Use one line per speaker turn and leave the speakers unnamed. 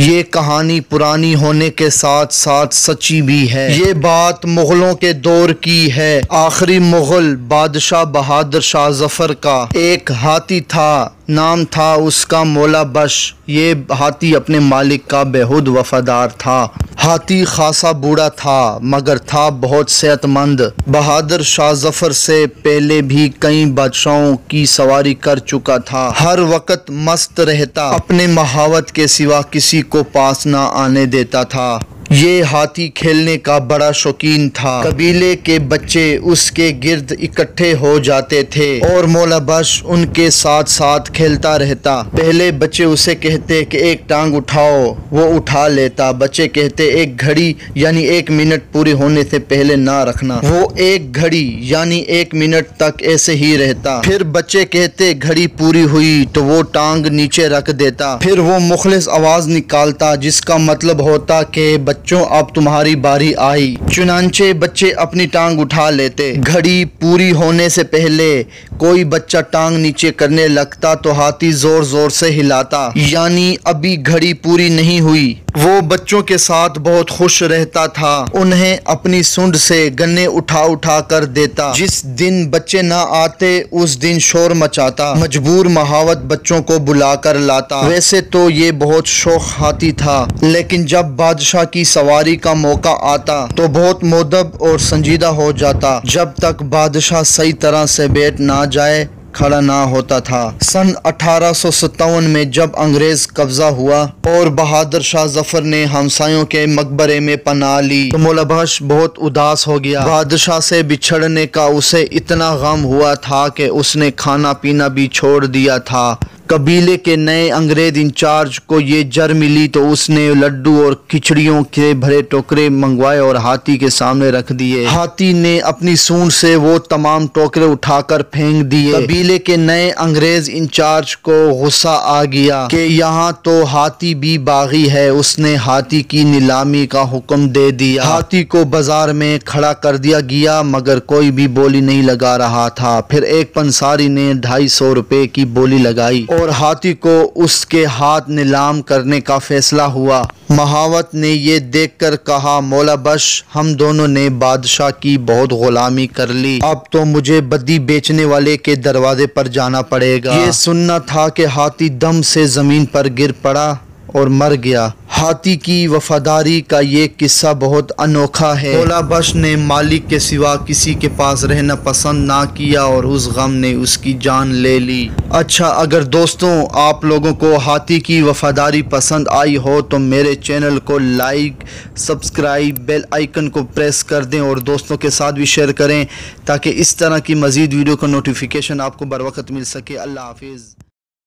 یہ کہانی پرانی ہونے کے ساتھ ساتھ سچی بھی ہے۔ یہ بات مغلوں کے دور کی ہے۔ آخری مغل بادشاہ بہادر شاہ ظفر کا ایک ہاتھی تھا، نام تھا اس کا مولا بخش۔ یہ ہاتھی اپنے مالک کا بہت وفادار تھا۔ ہاتھی خاصا بوڑھا تھا مگر تھا بہت صحت مند۔ بہادر شاہ ظفر سے پہلے بھی کئی بادشاہوں کی سواری کر چکا تھا۔ ہر وقت مست رہتا، اپنے مہاوت کے سوا کسی کو پاس نہ آنے دیتا تھا۔ یہ ہاتھی کھیلنے کا بڑا شوقین تھا۔ قبیلے کے بچے اس کے گرد اکٹھے ہو جاتے تھے اور مولا بخش ان کے ساتھ ساتھ کھیلتا رہتا۔ پہلے بچے اسے کہتے کہ ایک ٹانگ اٹھاؤ، وہ اٹھا لیتا۔ بچے کہتے ایک گھڑی یعنی 1 منٹ پوری ہونے سے پہلے نہ رکھنا، وہ 1 گھڑی یعنی 1 منٹ تک ایسے ہی رہتا۔ پھر بچے کہتے گھڑی پوری ہوئی تو وہ ٹانگ نیچے رکھ دیتا۔ پھر وہ مخلص آواز نکالتا جس کا مطلب ہوتا کہ بچوں اب تمہاری باری آئی۔ چنانچہ بچے اپنی ٹانگ اٹھا لیتے۔ گھڑی پوری ہونے سے پہلے کوئی بچہ ٹانگ نیچے کرنے لگتا تو ہاتھی زور زور سے ہلاتا، یعنی ابھی گھڑی پوری نہیں ہوئی۔ وہ بچوں کے ساتھ بہت خوش رہتا تھا، انہیں اپنی سونڈ سے گنے اٹھا اٹھا کر دیتا۔ جس دن بچے نہ آتے اس دن شور مچاتا، مجبور مہاوت بچوں کو بلا کر لاتا۔ ویسے تو یہ بہت شوخ ہاتھی تھا، لیکن جب بادشاہ کی سواری کا موقع آتا تو بہت مؤدب اور سنجیدہ ہو جاتا۔ جب تک بادشاہ صحیح طرح سے بیٹھ نہ جائے کھڑا نہ ہوتا تھا۔ سن 1857 میں جب انگریز قبضہ ہوا اور بہادر شاہ ظفر نے ہمسایوں کے مقبرے میں پناہ لی تو مولا بخش بہت اداس ہو گیا۔ بادشاہ سے بچھڑنے کا اسے اتنا غم ہوا تھا کہ اس نے کھانا پینا بھی چھوڑ دیا تھا۔ قبیلے کے نئے انگریز انچارج کو یہ جر ملی تو اس نے لڈو اور کھچڑیوں کے بھرے ٹوکرے منگوائے اور ہاتھی کے سامنے رکھ دیے۔ ہاتھی نے اپنی سونڈ سے وہ تمام ٹوکرے اٹھا کر پھینک دیے۔ قبیلے کے نئے انگریز انچارج کو غصہ آ گیا کہ یہاں تو ہاتھی بھی باغی ہے۔ اس نے ہاتھی کی نیلامی کا حکم دے دیا۔ ہاتھی کو بازار میں کھڑا کر دیا گیا مگر کوئی بھی بولی نہیں لگا رہا تھا۔ پھر ایک پنساری نے 250 روپے کی بولی لگائی اور ہاتھی کو اس کے ہاتھ نیلام کرنے کا فیصلہ ہوا۔ مہاوت نے یہ دیکھ کر کہا مولا بخش ہم دونوں نے بادشاہ کی بہت غلامی کر لی، اب تو مجھے بدی بیچنے والے کے دروازے پر جانا پڑے گا۔ یہ سننا تھا کہ ہاتھی دم سے زمین پر گر پڑا اور مر گیا۔ ہاتھی کی وفاداری کا یہ قصہ بہت انوکھا ہے۔ مولا بخش نے مالک کے سوا کسی کے پاس رہنا پسند نہ کیا اور اس غم نے اس کی جان لے لی۔ اچھا، اگر دوستوں آپ لوگوں کو ہاتھی کی وفاداری پسند آئی ہو تو میرے چینل کو لائک، سبسکرائب، بیل آئیکن کو پریس کر دیں اور دوستوں کے ساتھ بھی شیئر کریں تاکہ اس طرح کی مزید ویڈیو کا نوٹیفیکیشن آپ کو بر وقت مل سکے۔ اللہ حافظ۔